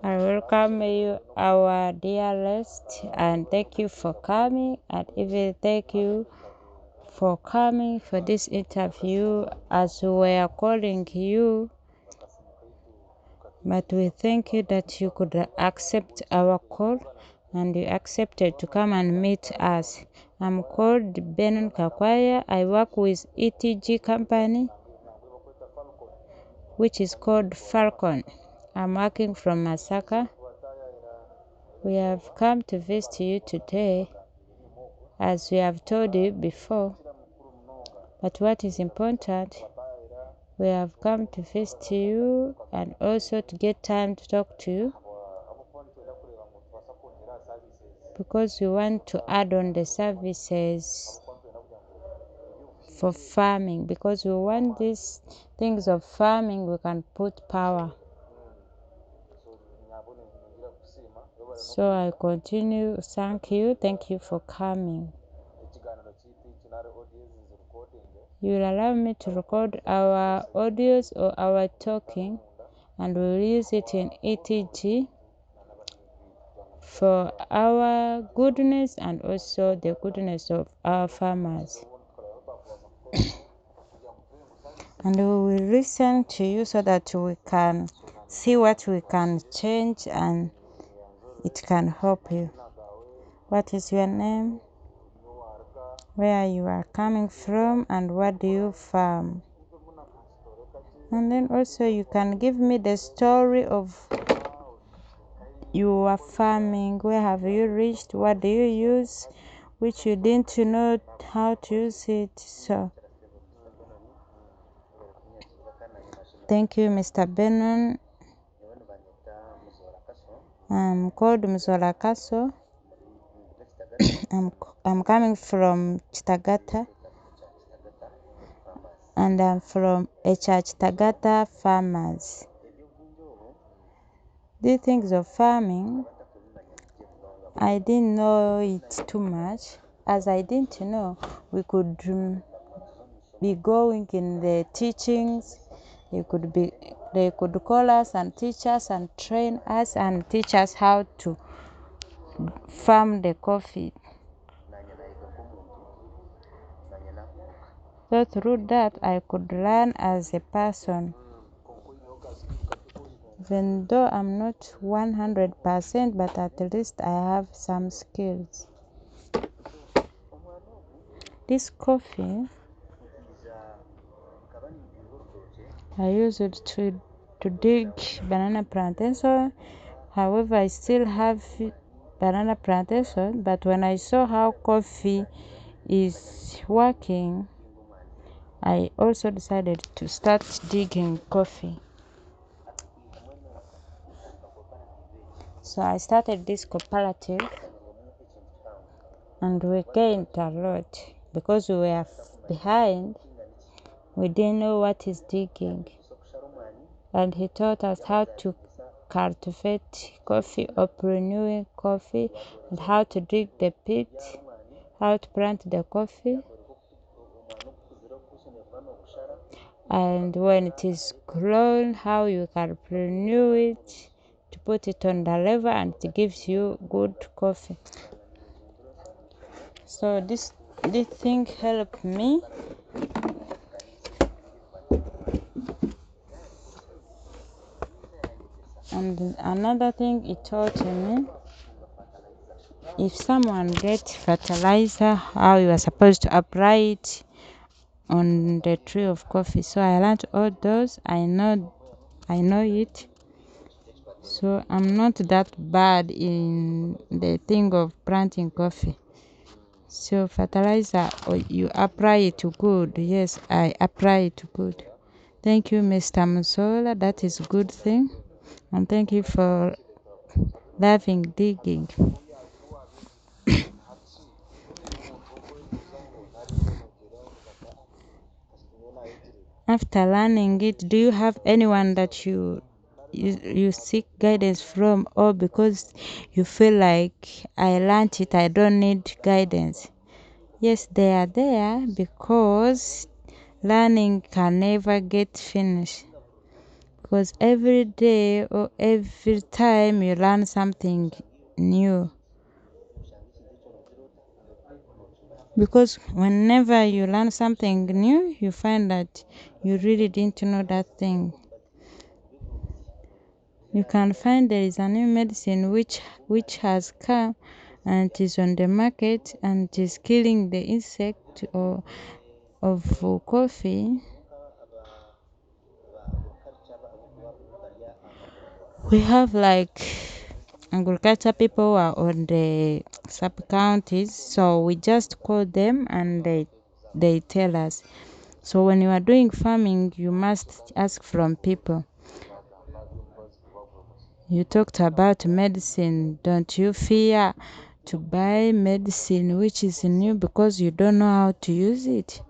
I welcome you, our dearest, and thank you for coming, and even thank you for coming for this interview as we were calling you. But we thank you that you could accept our call and you accepted to come and meet us. I'm called Benon Kakwaya. I work with ETG company, which is called Falcon. I'm working from Masaka. We have come to visit you today, as we have told you before. But what is important, we have come to visit you and also to get time to talk to you, because we want to add on the services for farming, because we want these things of farming we can put power. So I continue. Thank you for coming. You will allow me to record our audios or our talking, and we'll use it in ETG for our goodness and also the goodness of our farmers. And we will listen to you so that we can see what we can change and it can help you. What is your name? Where you are coming from, and what do you farm? And then also you can give me the story of your farming. Where have you reached? What do you use which you didn't know how to use it? So thank you, Mr. Benon. I'm called Muzoora. I'm coming from Chitagata, and I'm from Chitagata farmers. The things of farming, I didn't know it too much. As I didn't know, we could be going in the teachings. They could call us and teach us and train us and teach us how to farm the coffee. So through that, I could learn as a person. Even though I'm not 100%, but at least I have some skills. This coffee, I use it to dig banana plantation. However, I still have banana plantation, but when I saw how coffee is working, I also decided to start digging coffee. So I started this cooperative, and we gained a lot because we were behind. We didn't know what is digging, and he taught us how to cultivate coffee or renewing coffee, and how to dig the pit, how to plant the coffee, and when it is grown, how you can renew it to put it on the level, and it gives you good coffee. So this thing helped me. And another thing it taught me, if someone gets fertilizer, how you are supposed to apply it on the tree of coffee. So I learned all those. I know it. So I'm not that bad in the thing of planting coffee. So fertilizer, you apply it good. Yes, I apply it good. Thank you, Mr. Muzoora. That is a good thing. And thank you for loving digging. After learning it, do you have anyone that you seek guidance from, or because you feel like I learned it, I don't need guidance? Yes, they are there, because learning can never get finished. because every day or every time you learn something new. Because whenever you learn something new, you find that you really didn't know that thing. You can find there is a new medicine which has come and it is on the market and it is killing the insect or of coffee. We have like agriculture people who are on the sub counties, so we just call them and they tell us. So when you are doing farming, you must ask from people. You talked about medicine. Don't you fear to buy medicine which is new because you don't know how to use it?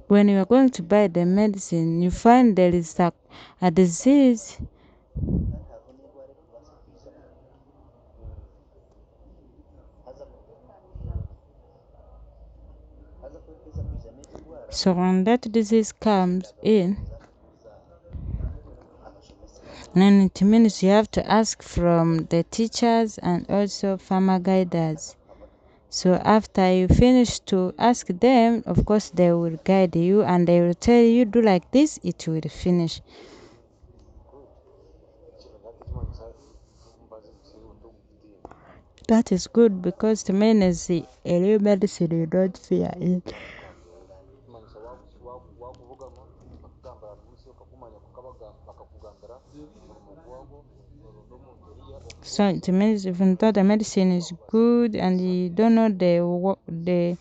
When you are going to buy the medicine, you find there is a disease. So when that disease comes in, then it means you have to ask from the teachers and also farmer guiders. So after you finish to ask them, of course they will guide you and they will tell you do like this, it will finish. That is good because to me is a new medicine you don't fear it. So it means even though the medicine is good and you don't know the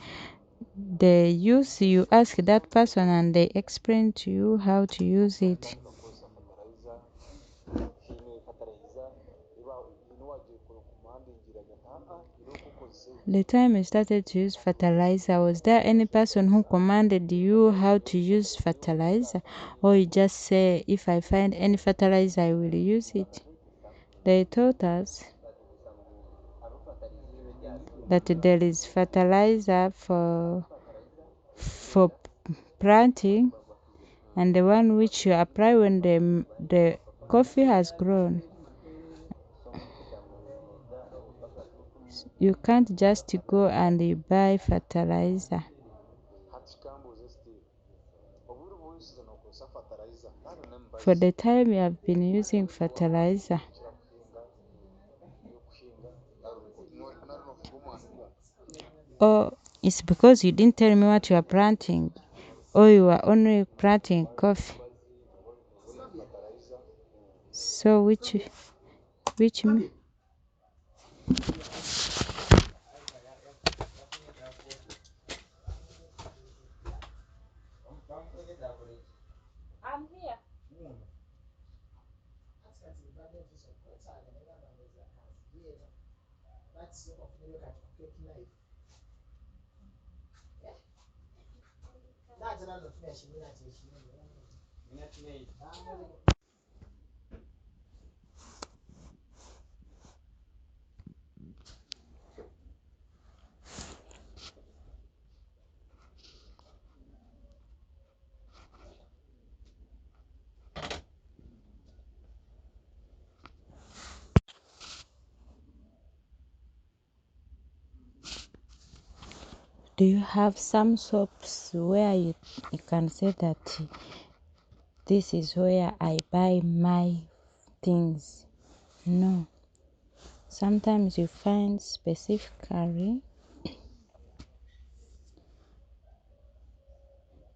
use, you ask that person and they explain to you how to use it. The time you started to use fertilizer, was there any person who commanded you how to use fertilizer? Or you just say, if I find any fertilizer, I will use it? They taught us that there is fertilizer for planting and the one which you apply when the coffee has grown. You can't just go and you buy fertilizer. For the time you have been using fertilizer, or it's because you didn't tell me what you are planting, or you are only planting coffee. So which do you have some shops where you can say that this is where I buy my things? No. Sometimes you find specifically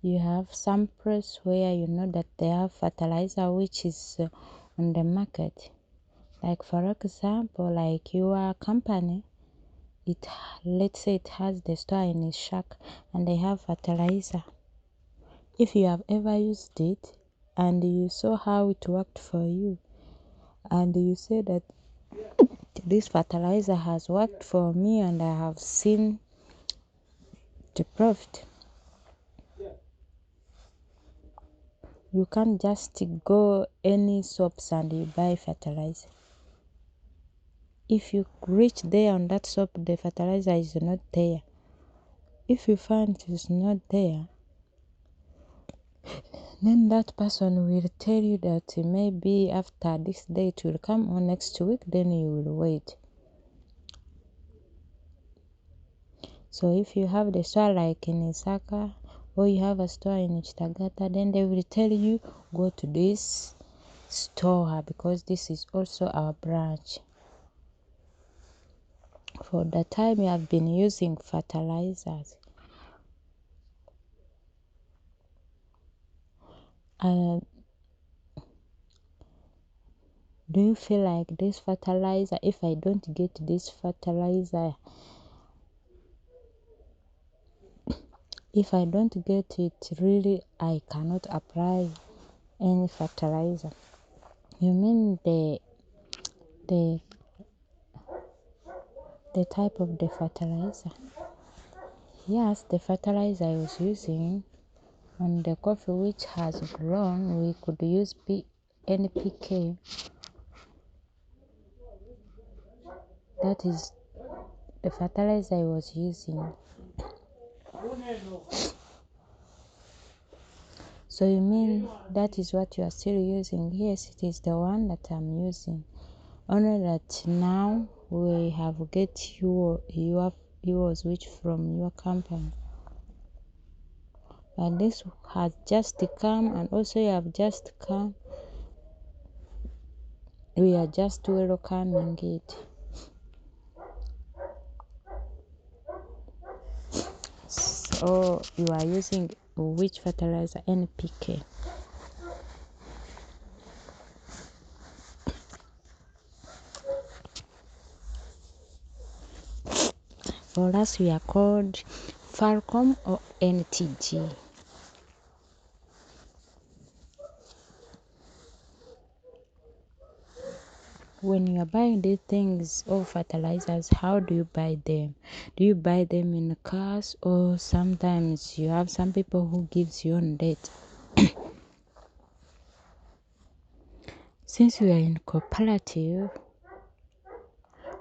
you have some place where you know that they have fertilizer which is on the market. Like for example, like your company, let's say it has the store in its shack and they have fertilizer. If you have ever used it and you saw how it worked for you and you say that this fertilizer has worked for me and I have seen the profit, you can't just go any shops and you buy fertilizer. If you reach there on that shop, the fertilizer is not there. If you find it is not there, Then that person will tell you that maybe after this date will come or next week, then you will wait. So if you have the store like in Isaka or you have a store in Chitagata, then they will tell you go to this store because this is also our branch. For the time you have been using fertilizers, do you feel like this fertilizer, if I don't get this fertilizer, if I don't get it, really I cannot apply any fertilizer? You mean the type of the fertilizer? Yes, the fertilizer I was using on the coffee which has grown, we could use NPK. That is the fertilizer I was using. So you mean that is what you are still using? Yes, it is the one that I'm using. Only that now we have get yours which from your company. But this has just come and also you have just come. We are just welcoming it. So you are using which fertilizer? NPK. For us we are called Falcom or NTG. When you are buying these things or fertilizers, how do you buy them? Do you buy them in cars or sometimes you have some people who gives you on date? Since we are in cooperative,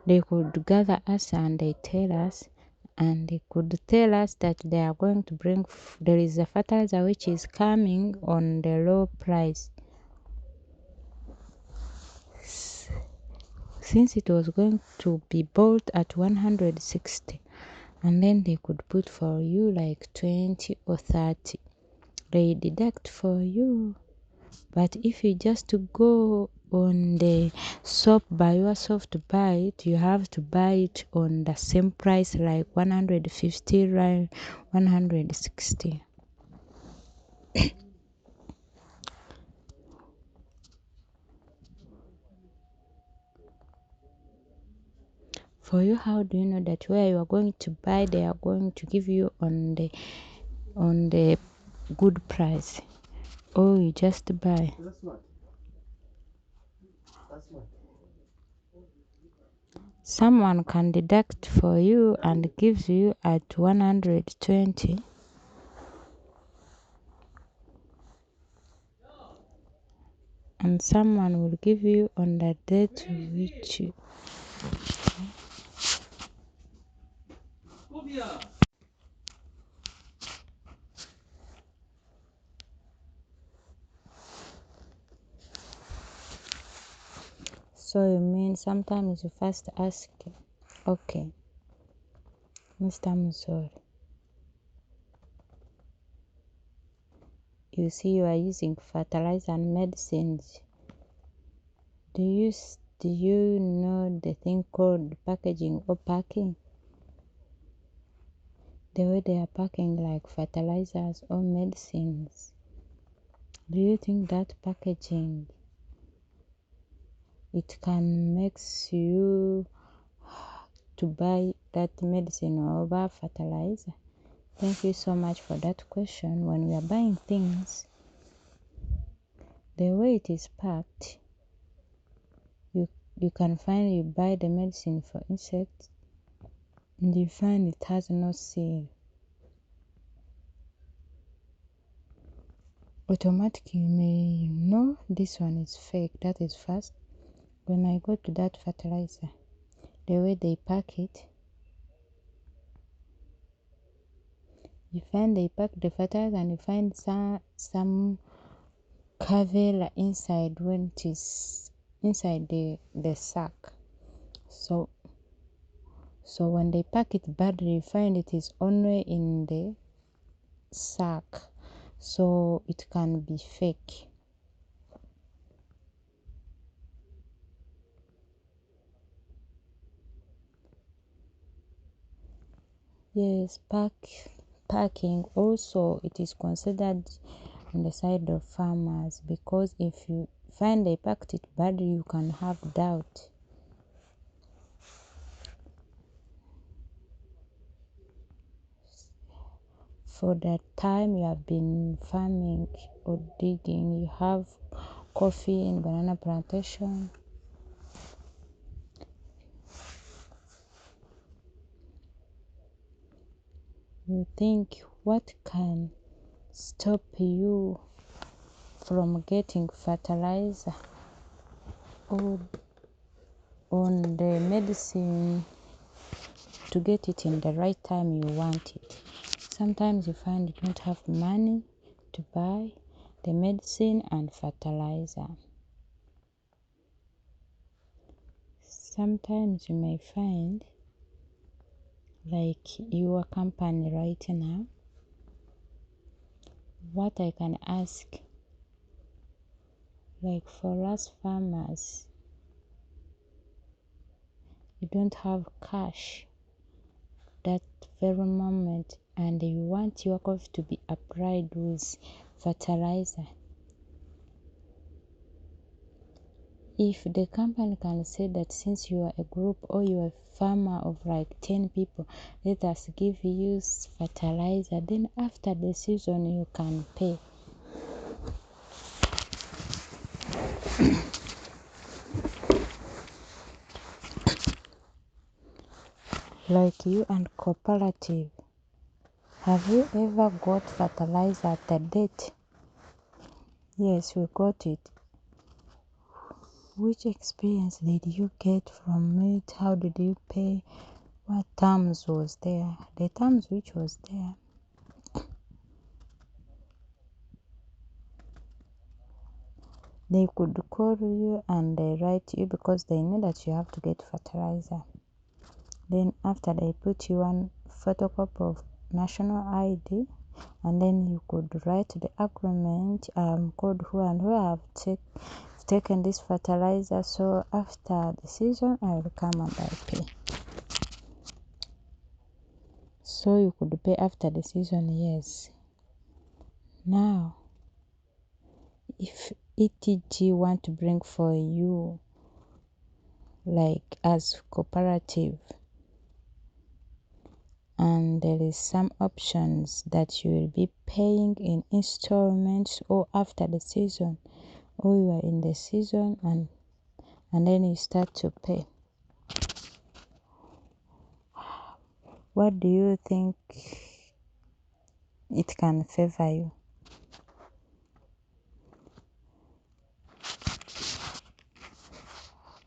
they could gather us and they tell us, and they could tell us that they are going to bring, there is a fertilizer which is coming on the low price. Since it was going to be bought at 160, and then they could put for you like 20 or 30, they deduct for you. But if you just go on the shop by yourself to buy it, you have to buy it on the same price like 150, right? 160. For you, how do you know that where you are going to buy, they are going to give you on the good price? Or you just buy? Someone can deduct for you and gives you at 120. And someone will give you on the date which you. So you mean sometimes you first ask, okay, Mr. Muzoora, you see you are using fertilizer and medicines. Do you know the thing called packaging or packing? The way they are packing like fertilizers or medicines. Do you think that packaging, it can makes you to buy that medicine or buy fertilizer? Thank you so much for that question. When we are buying things, the way it is packed, you can find you buy the medicine for insects and you find it has no seal. Automatically you may know this one is fake. That is first. When I go to that fertilizer, the way they pack it, you find they pack the fertilizer and you find some cavella inside when it is inside the sack. So when they pack it badly, you find it is only in the sack, so it can be fake. Yes, packing also, it is considered on the side of farmers, because if you find they packed it badly, you can have doubt. For the time you have been farming or digging, you have coffee and banana plantation. You think what can stop you from getting fertilizer or on the medicine to get it in the right time you want it? Sometimes you find you don't have money to buy the medicine and fertilizer. Sometimes you may find, like your company right now, what I can ask, like for us farmers, you don't have cash that very moment and you want your coffee to be applied with fertilizer. If the company can say that since you are a group or you are a farmer of like 10 people, let us give you fertilizer, then after the season you can pay. Like you and cooperative, have you ever got fertilizer at the date? Yes, we got it. Which experience did you get from it? How did you pay? What terms was there? The terms which was there. They could call you and they write you because they know that you have to get fertilizer. Then after they put you on photocopy of national ID, and then you could write the agreement, code who and who have taken this fertilizer, so after the season I will come and I pay. So you could pay after the season, yes. Now, if ETG want to bring for you, like as cooperative, and there is some options that you will be paying in installments or after the season, or you are in the season and then you start to pay. What do you think it can favor you?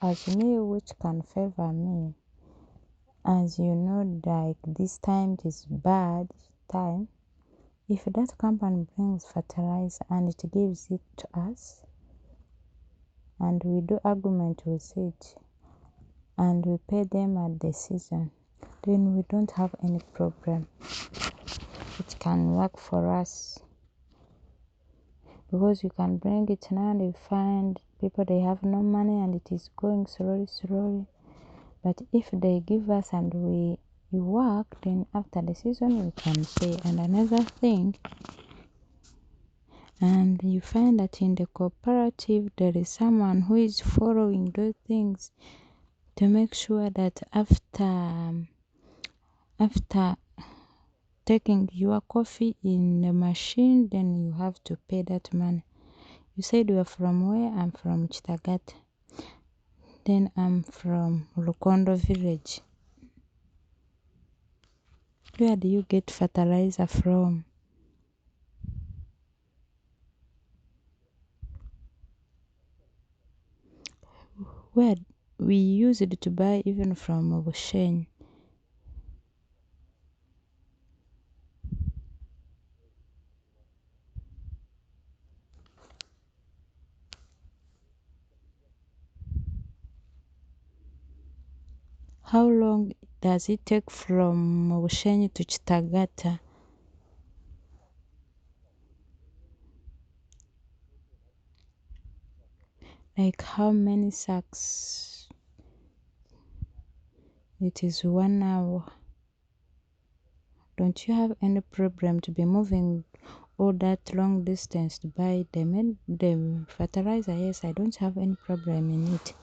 As me, which can favor me, as you know, like this time is bad time. If that company brings fertilizer and it gives it to us, and we do agreement with it, and we pay them at the season, then we don't have any problem. It can work for us, because you can bring it now and you find people they have no money and it is going slowly. But if they give us and we work, then after the season we can pay. And another thing, and you find that in the cooperative there is someone who is following those things to make sure that after taking your coffee in the machine, then you have to pay that money. You said you are from where? I'm from Chitagat. Then I'm from Lukondo village. Where do you get fertilizer from? Where we use it to buy even from Bushen. How long does it take from Mushenyi to Chitagata? Like how many sacks? It is 1 hour. Don't you have any problem to be moving all that long distance to buy the fertilizer? Yes, I don't have any problem in it.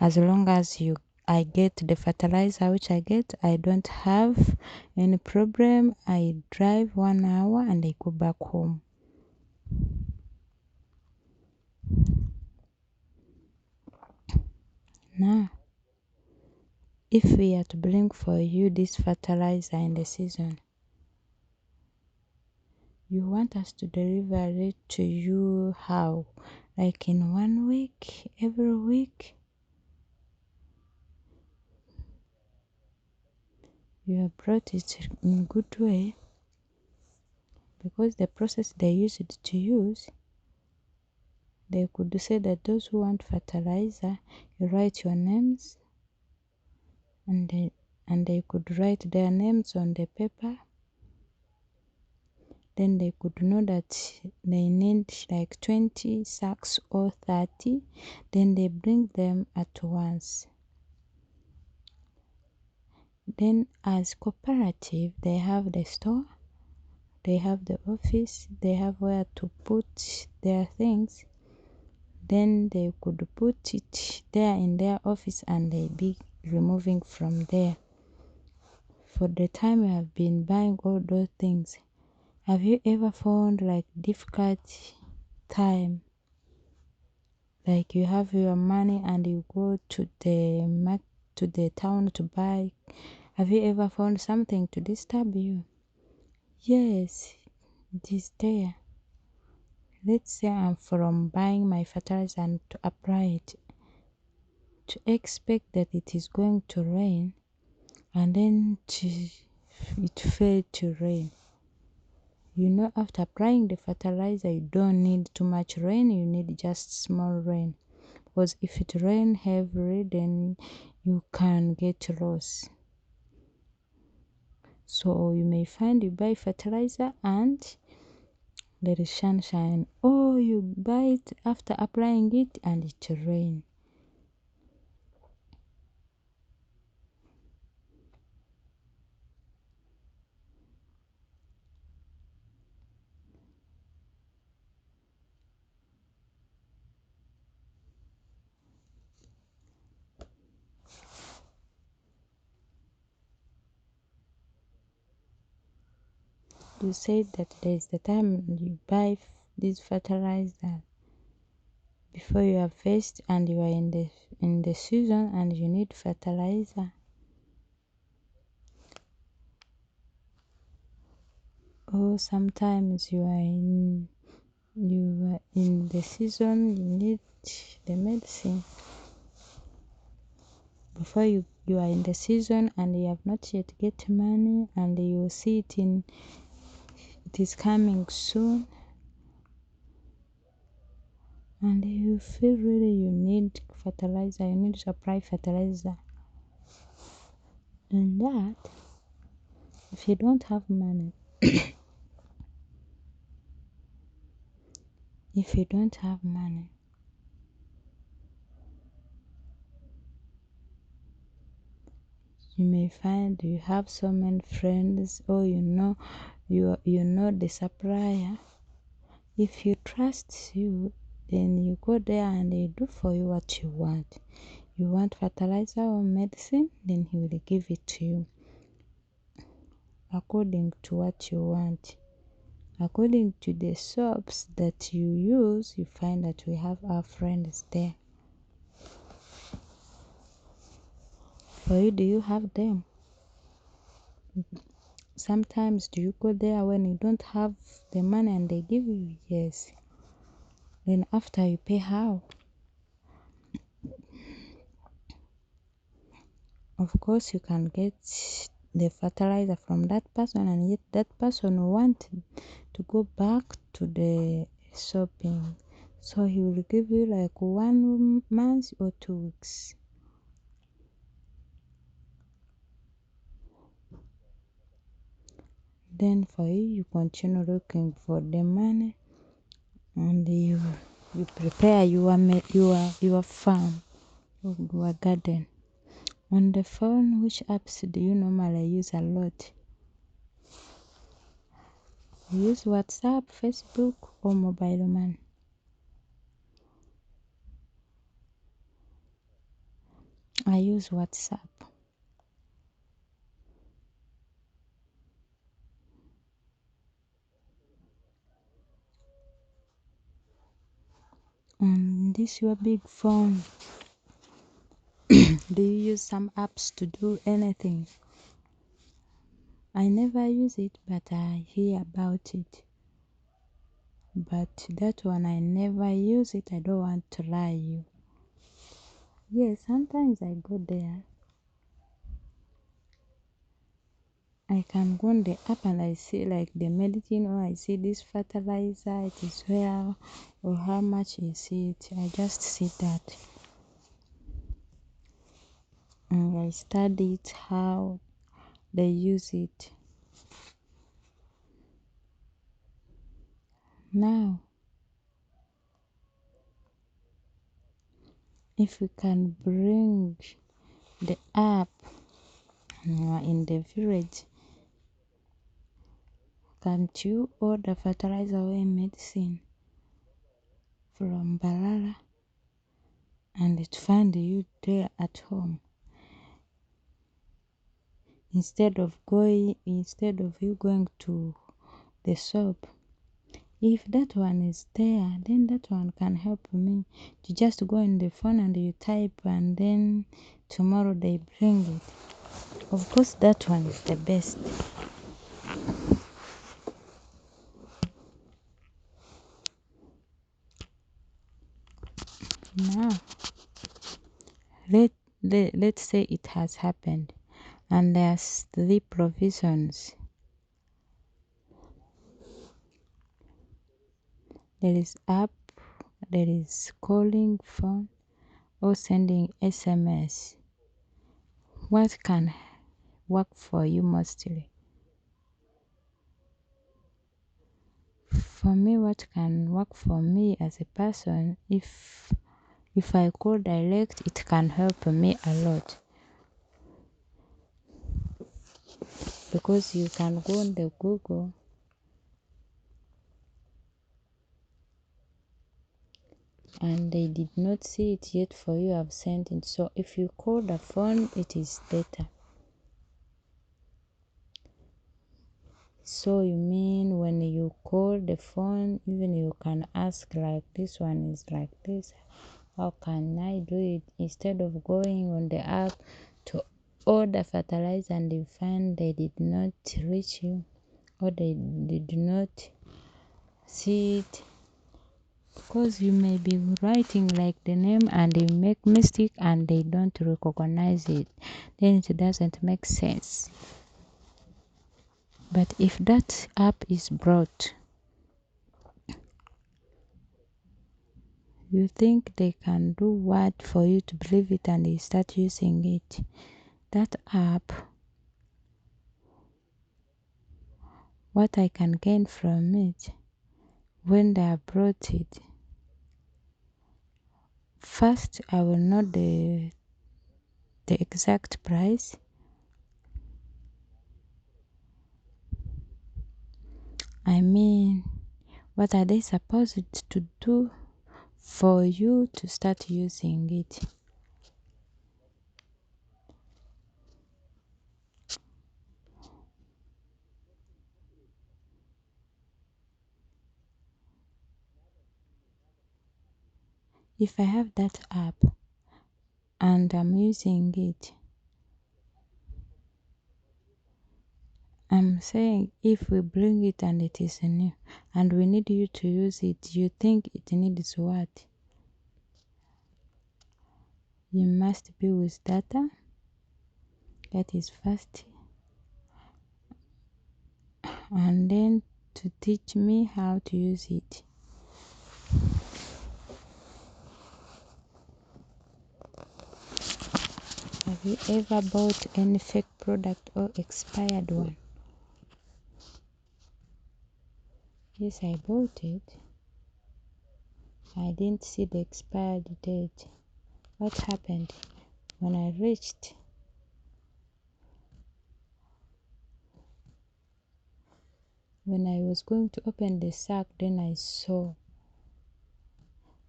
As long as I get the fertilizer which I get, I don't have any problem. I drive 1 hour and I go back home. Now, if we are to bring for you this fertilizer in the season, you want us to deliver it to you how? Like in 1 week, every week? You have brought it in good way, because the process they use it to use, they could say that those who want fertilizer, you write your names, and they could write their names on the paper. Then they could know that they need like 20 sacks or 30. Then they bring them at once. Then as cooperative, they have the store, they have the office, they have where to put their things. Then they could put it there in their office and they be removing from there. For the time you have been buying all those things, have you ever found like difficult time? Like you have your money and you go to the town to buy. Have you ever found something to disturb you? Yes, it is there. Let's say I'm from buying my fertilizer and to apply it, to expect that it is going to rain, and then it failed to rain. You know, after applying the fertilizer, you don't need too much rain, you need just small rain. Because if it rains heavily, then you can get lost. So you may find you buy fertilizer and there is sunshine, or you buy it after applying it and it rain. You said that there is the time you buy this fertilizer before you harvest and you are in the season and you need fertilizer. Or sometimes you are in the season, you need the medicine before you are in the season and you have not yet get money, and you see it is coming soon, and you feel really you need fertilizer, you need to apply fertilizer. And that, if you don't have money, if you don't have money, you may find you have so many friends, or you know the supplier. If you trust you, then you go there and they do for you what you want. You want fertilizer or medicine, then he will give it to you according to what you want. According to the shops that you use, you find that we have our friends there. For you, do you have them? Sometimes do you go there when you don't have the money and they give you? Yes. Then after you pay how? Of course, you can get the fertilizer from that person, and yet that person want to go back to the shopping So he will give you like 1 month or 2 weeks. Then for you continue looking for the money, and you prepare your farm, your garden. On the phone, which apps do you normally use a lot? You use WhatsApp, Facebook, or mobile money? I use WhatsApp. On this your big phone, do you use some apps to do anything? I never use it, but I hear about it. But that one I never use it. I don't want to lie you. Yes, sometimes I go there. I can go on the app and I see like the medicine, or I see this fertilizer, it is where, or how much is it. I just see that. And I study it, how they use it. Now, if we can bring the app in the village, can't you order fertilizer or medicine from Balala and it find you there at home? Instead of you going to the shop. If that one is there, then that one can help me. You just go on the phone and you type, and then tomorrow they bring it. Of course, that one is the best. Now, let's say it has happened, and there's 3 provisions. There is app, there is calling phone, or sending SMS. What can work for you mostly? For me, what can work for me as a person, if I call direct, it can help me a lot, because you can go on the Google and they did not see it yet for you have sent it. So if you call the phone, it is better. So you mean when you call the phone, even you can ask like, this one is like this, how can I do it, instead of going on the app to order fertilizer and you find they did not reach you, or they did not see it, because you may be writing like the name and they make mistake and they don't recognize it, then it doesn't make sense. But if that app is brought, you think they can do what for you to believe it and you start using it? That app, what I can gain from it when they have brought it, first I will know the exact price. I mean, what are they supposed to do for you to start using it? If I have that app and I'm using it, I'm saying if we bring it and it is new and we need you to use it, you think it needs what? You must be with data, that is fast, and then to teach me how to use it. Have you ever bought any fake product or expired one? Yes, I bought it. I didn't see the expired date. What happened? When I was going to open the sack, then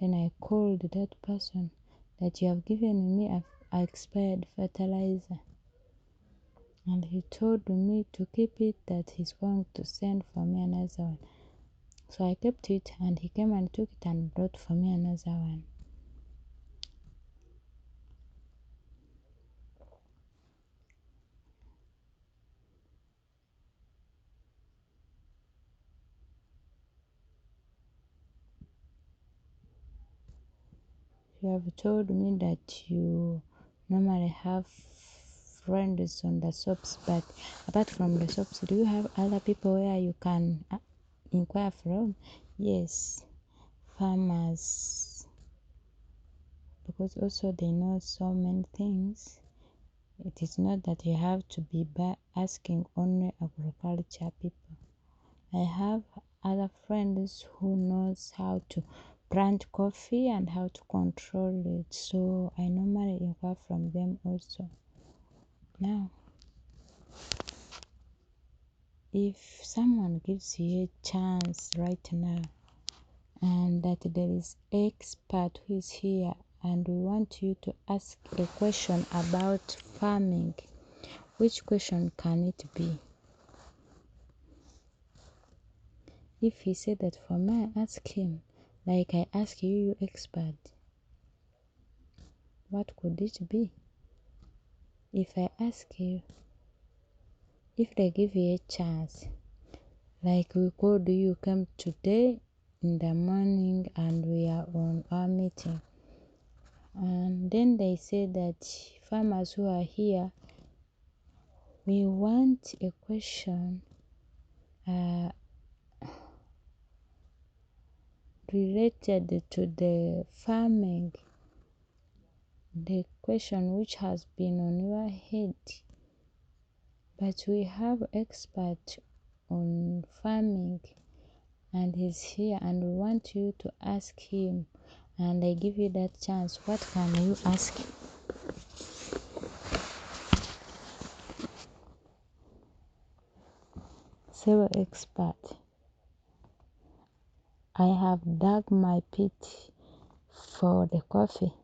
I called that person that you have given me a expired fertilizer, and he told me to keep it, that he's going to send for me another one. So I kept it, and he came and took it and brought for me another one. You have told me that you normally have friends on the shops, but apart from the shops, do you have other people where you can inquire from? Yes, farmers, because also they know so many things. It is not that you have to be asking only agriculture people. I have other friends who knows how to plant coffee and how to control it, so I normally inquire from them also. Now, if someone gives you a chance right now, and that there is expert who is here, and we want you to ask a question about farming, which question can it be? If he said that for me, I ask him, like I ask you, you expert, what could it be? If I ask you, if they give you a chance, like we called you, come today in the morning and we are on our meeting, and then they say that farmers who are here, we want a question related to the farming, the question which has been on your head, but we have expert on farming and he's here, and we want you to ask him, and I give you that chance. What can you ask? Say, expert, I have dug my pit for the coffee,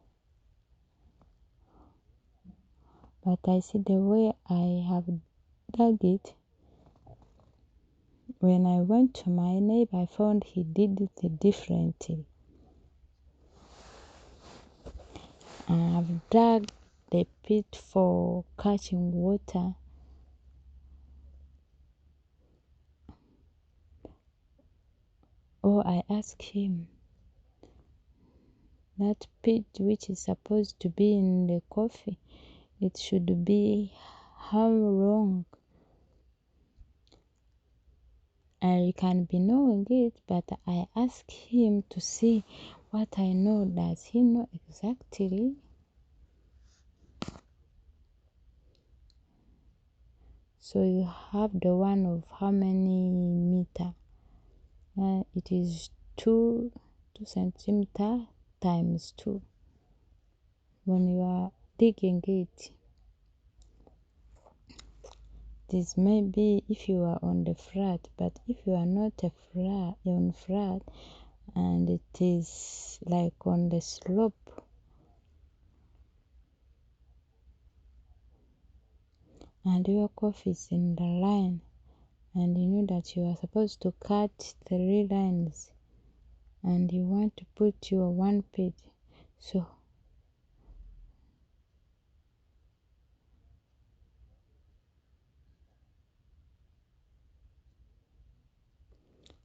but I see the way I have dug it. When I went to my neighbor, I found he did it differently. I've dug the pit for catching water, or I ask him, that pit which is supposed to be in the coffee, it should be how long? I can be knowing it, but I ask him to see what I know. Does he know exactly? So you have the one of how many meter? It is 2 centimeter times 2. When you are digging it, this may be if you are on the flat, but if you are not on flat, and it is like on the slope, and your coffee is in the line, and you know that you are supposed to cut 3 lines, and you want to put your one page, so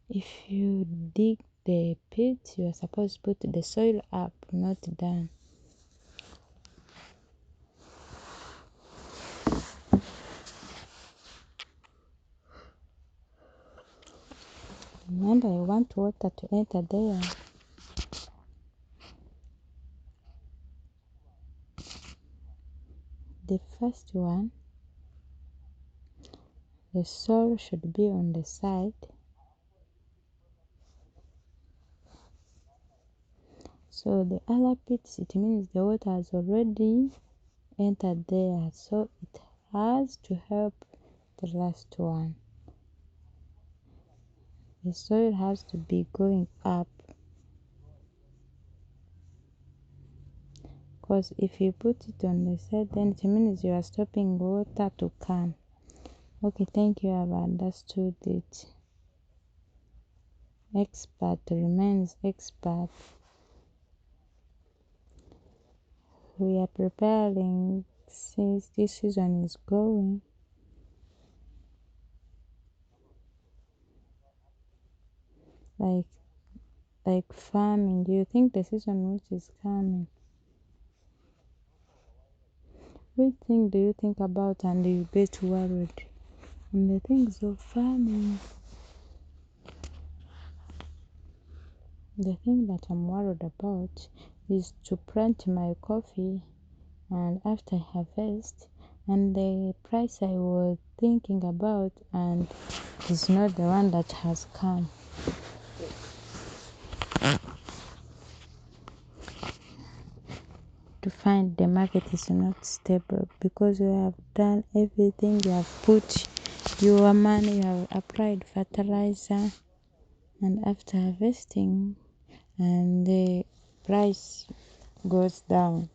if you dig the pit, you are supposed to put the soil up, not down. Remember, you want water to enter there. the first one, the soil should be on the side. So the other pits, it means the water has already entered there, so it has to help the last one. The soil has to be going up, because if you put it on the side, then it means you are stopping water to come. Okay, thank you, I've understood it. Expert remains expert. We are preparing since this season is going. Like farming. Do you think the season which is coming? Which thing do you think about and you get worried? On the things of farming. The thing that I'm worried about is to plant my coffee, and after I harvest, and the price I was thinking about and is not the one that has come. To find the market is not stable because you have done everything, you have put your money, you have applied fertilizer, and after harvesting and the price goes down.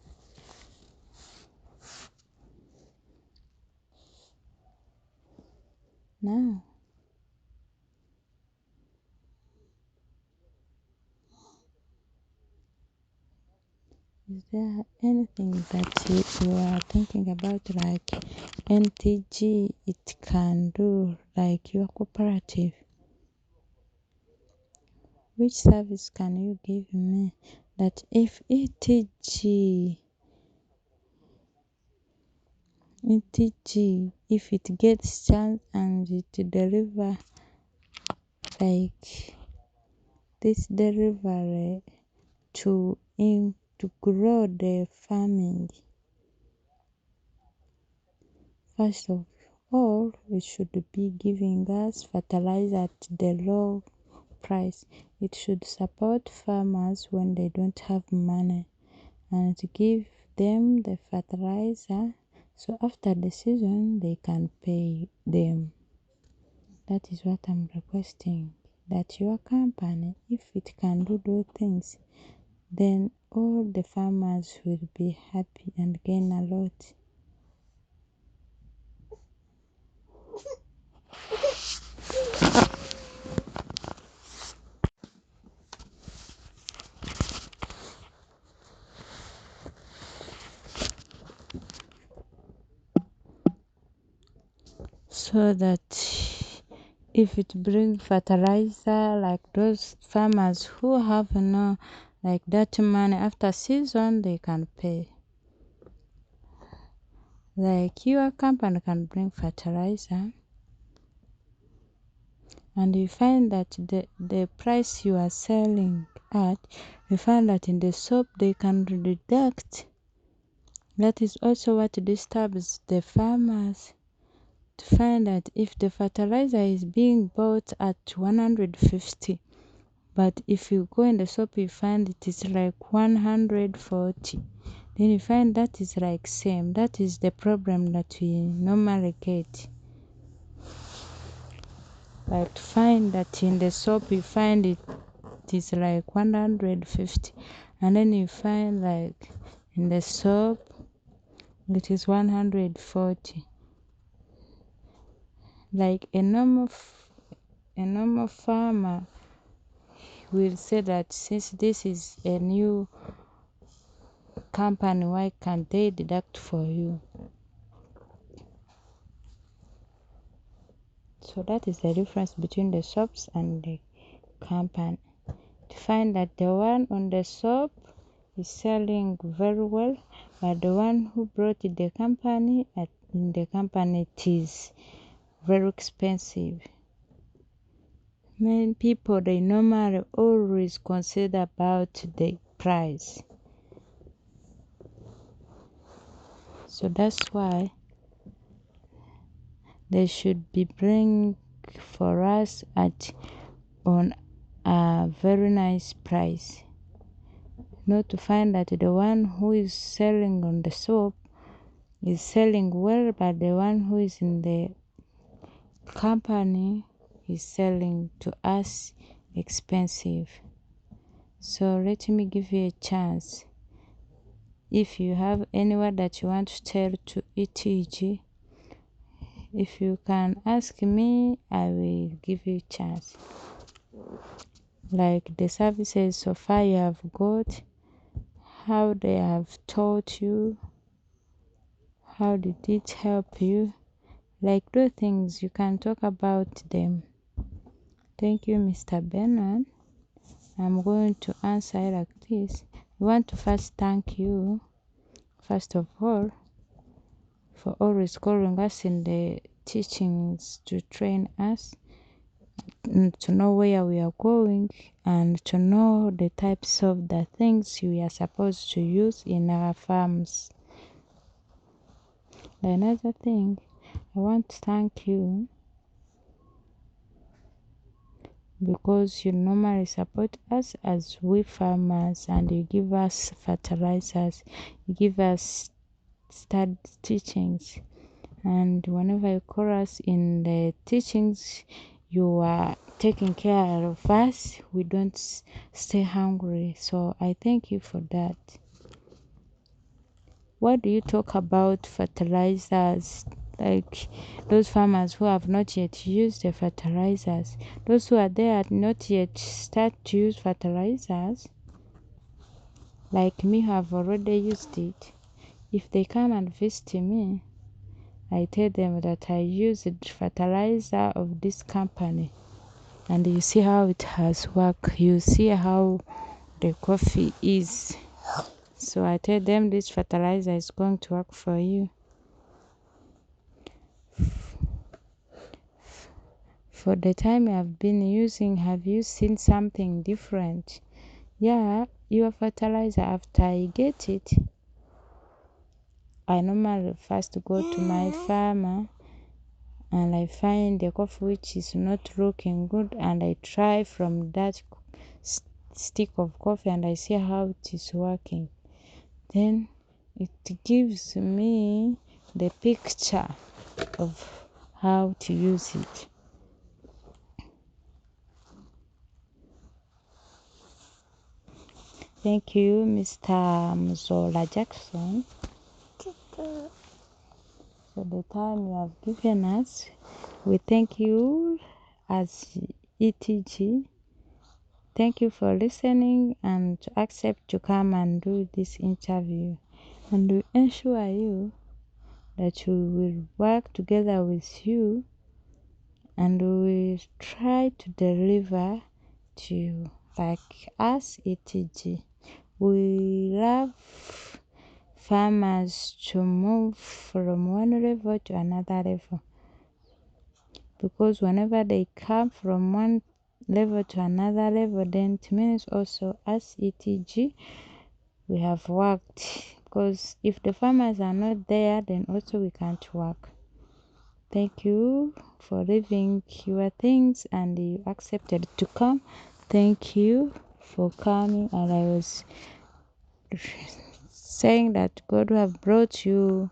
Now, is there anything that you are thinking about, like NTG it can do, like your cooperative? Which service can you give me that if ETG, if it gets chance and it deliver like this delivery to grow the farming? First of all, it should be giving us fertilizer at the low price. It should support farmers when they don't have money and give them the fertilizer, so after the season they can pay them. That is what I'm requesting, that your company, if it can do those things, then all the farmers will be happy and gain a lot. So that if it brings fertilizer, like those farmers who have no like that money, after season they can pay. Like your company can bring fertilizer, and you find that the price you are selling at, you find that in the shop they can deduct. That is also what disturbs the farmers, to find that if the fertilizer is being bought at 150, but if you go in the shop you find it is like 140, then you find that is like same. That is the problem that we normally get. Like to find that in the shop you find it is like 150, and then you find like in the shop it is 140. Like a normal farmer will say that since this is a new company, why can't they deduct for you? So that is the difference between the shops and the company. To find that the one on the shop is selling very well, but the one who brought it the company, in the company it is very expensive. Many people, they normally always consider about the price. So that's why they should be bring for us at on a very nice price. Not to find that the one who is selling on the shop is selling well, but the one who is in the company is selling to us expensive. So let me give you a chance. If you have anyone that you want to tell to ETG, if you can ask me, I will give you a chance. Like the services so far you have got, how they have taught you, how did it help you, like those things you can talk about them. Thank you, Mr. Bernard. I'm going to answer like this. We want to first thank you, first of all, for always calling us in the teachings to train us to know where we are going and to know the types of the things we are supposed to use in our farms. Another thing, I want to thank you because you normally support us as we farmers, and you give us fertilizers, you give us study teachings, and whenever you call us in the teachings, you are taking care of us. We don't stay hungry. So I thank you for that. What do you talk about fertilizers? Like those farmers who have not yet used the fertilizers, those who are there not yet start to use fertilizers, like me who have already used it. If they come and visit me, I tell them that I use the fertilizer of this company, and you see how it has worked. You see how the coffee is. So I tell them this fertilizer is going to work for you. For the time you have been using, have you seen something different? Yeah, your fertilizer, after I get it, I normally first go to my farmer and I find the coffee which is not looking good, and I try from that stick of coffee and I see how it is working. Then it gives me the picture of how to use it. Thank you, Mr. Muzoora Jackson, for the time you have given us. We thank you as ETG. Thank you for listening and to accept to come and do this interview. And we ensure you that we will work together with you and we will try to deliver to you like us ETG. We love farmers to move from one level to another level, because whenever they come from one level to another level, then it means also as ETG we have worked, because if the farmers are not there, then also we can't work. Thank you for leaving your things and you accepted to come. Thank you for coming, and I was saying that God who have brought you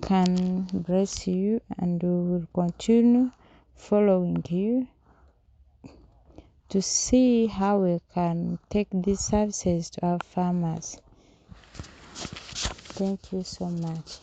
can bless you, and we will continue following you to see how we can take these services to our farmers. Thank you so much.